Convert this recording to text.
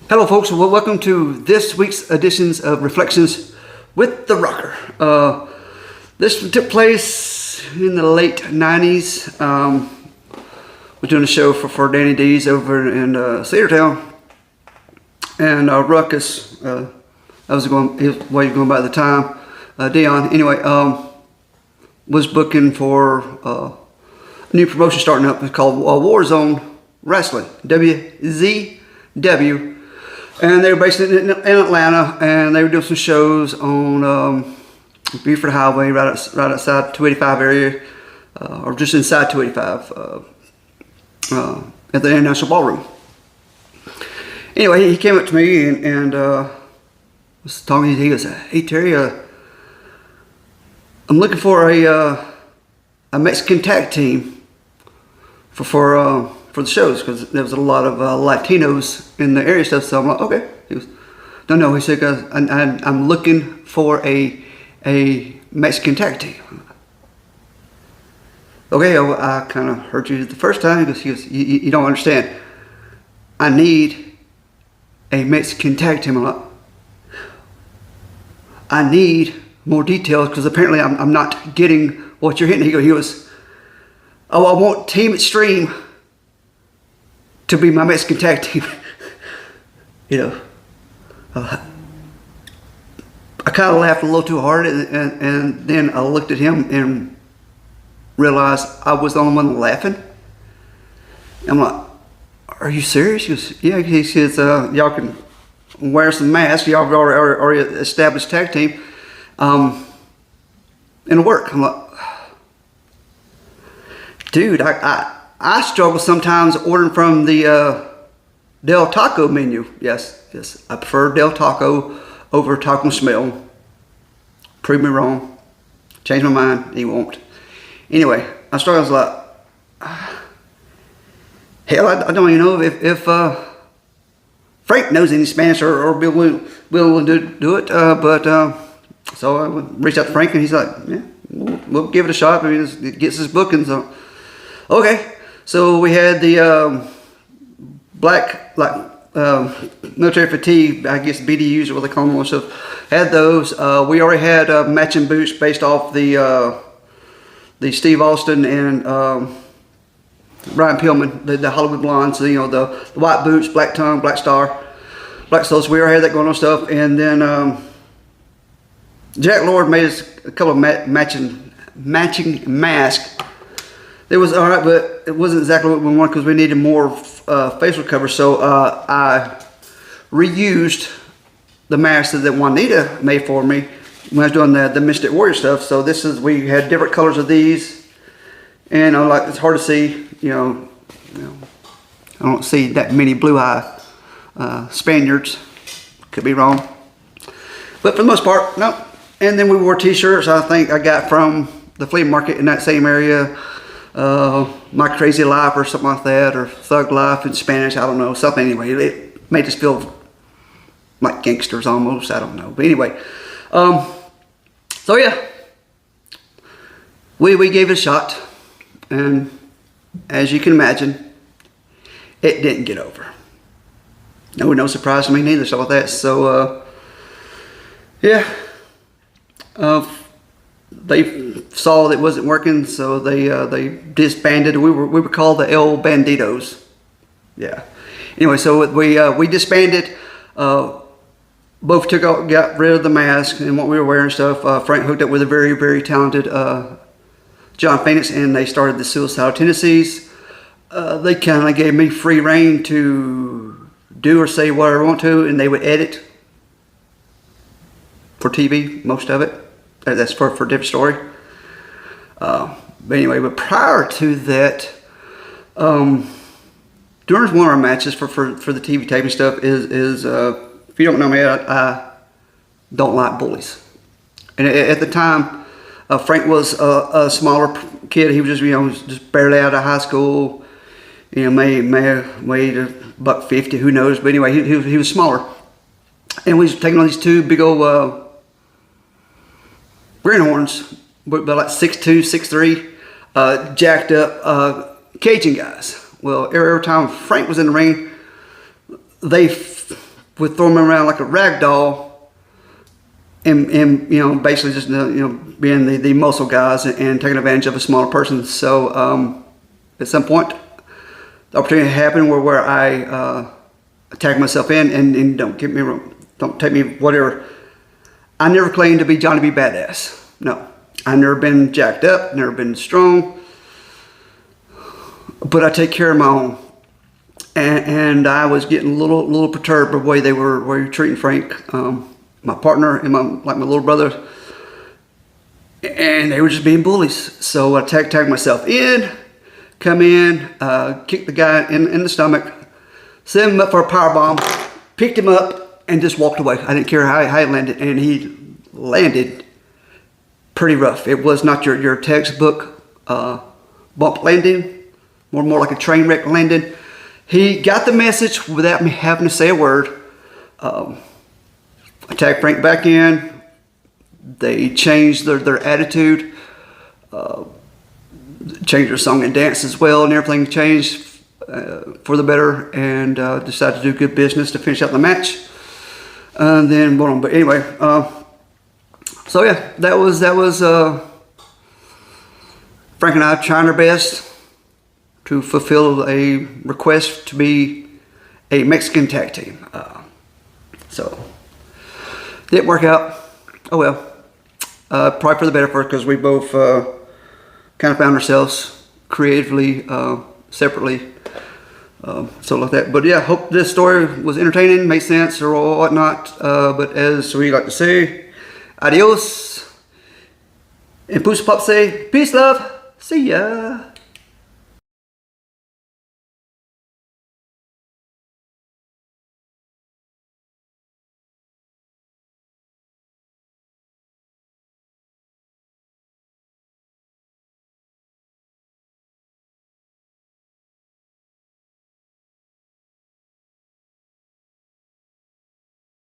Hello folks, well, welcome to this week's editions of Reflections with the Rocker. This took place in the late 90s. We're doing a show for Danny D's over in Cedartown. And Ruckus, that was his way of going by at the time. Dion, anyway, was booking for a new promotion starting up. It's called Warzone Wrestling, WZW. And they were based in Atlanta, and they were doing some shows on Buford Highway, right outside 285 area, or just inside 285, at the International Ballroom. Anyway, he came up to me and was talking. He goes, "Hey Terry, I'm looking for a Mexican tag team for the shows, because there was a lot of Latinos in the area stuff." So I'm like, okay. He goes, no. He said, I'm looking for a Mexican tag team. Okay, I kind of heard you the first time. He goes, you don't understand. I need a Mexican tag team. I'm like, I need more details, because apparently I'm not getting what you're hitting. He goes, oh, I want Team Extreme to be my Mexican tag team. I kind of laughed a little too hard, and then I looked at him and realized I was the only one laughing. I'm like, are you serious? He goes, yeah. He says, y'all can wear some masks. Y'all already established tag team. And it'll work. I'm like, dude, I struggle sometimes ordering from the Del Taco menu. Yes, I prefer Del Taco over Taco Smell. Prove me wrong. Change my mind. He won't. Anyway, I struggle. I was like, hell, I don't even know if Frank knows any Spanish or be willing to do it. So I reached out to Frank, and he's like, yeah, we'll give it a shot. I mean, it gets his booking. So okay. So we had the black, military fatigue, I guess BDUs or what they call them, so had those. We already had matching boots based off the Steve Austin and Ryan Pillman, the Hollywood Blondes, the white boots, black tongue, black star, black soles. We already had that going on stuff. And then Jack Lord made us a couple of matching masks. It was all right, but it wasn't exactly what we wanted, because we needed more facial cover. So I reused the mask that Juanita made for me when I was doing the Mystic Warrior stuff. So we had different colors of these, and it's hard to see. I don't see that many blue-eye Spaniards. Could be wrong, but for the most part, no. And then we wore T-shirts. I think I got from the flea market in that same area. My Crazy Life or something like that, or Thug Life in Spanish, I don't know, something. Anyway, it made us feel like gangsters almost, I don't know, but anyway, so yeah, we gave it a shot, and as you can imagine, it didn't get over. No surprise to me neither, stuff like that. So yeah, they saw that it wasn't working, so they disbanded. We were called the El Banditos. Yeah. Anyway, so we disbanded. Both got rid of the mask and what we were wearing and stuff. Frank hooked up with a very, very talented John Phoenix, and they started the Suicidal Tendencies. They kind of gave me free reign to do or say whatever I want to, and they would edit for TV, most of it. That's for a different story. But anyway, but prior to that, during one of our matches for the TV taping stuff is if you don't know me, I don't like bullies. And at the time, Frank was a smaller kid. He was just barely out of high school. May have weighed $150, who knows? But anyway, he was smaller, and we was taking on these two big old greenhorns, but like 6'2", 6'3", jacked up Cajun guys. Well, every time Frank was in the ring, they would throw me around like a rag doll, and you know, basically just being the muscle guys and taking advantage of a smaller person. So at some point, the opportunity happened where I tagged myself in, and don't get me wrong, don't take me whatever. I never claimed to be Johnny B. Badass. No, I never been jacked up, never been strong, but I take care of my own. And I was getting a little perturbed by the way they were treating Frank, my partner, and my little brother, and they were just being bullies. So I tagged myself in, come in, kicked the guy in the stomach, set him up for a power bomb, picked him up, and just walked away. I didn't care how he landed, and he landed pretty rough. It was not your textbook bump landing, more like a train wreck landing. He got the message without me having to say a word. I tagged Frank back in. They changed their attitude, changed their song and dance as well, and everything changed for the better, and decided to do good business to finish out the match. And then, but anyway, so yeah, that was Frank and I trying our best to fulfill a request to be a Mexican tag team. So didn't work out. Oh well. Probably for the better for us, because we both kind of found ourselves creatively, separately. So like that. But yeah, hope this story was entertaining, made sense or whatnot. But as we like to say, adios. And Push Pop say, peace, love. See ya.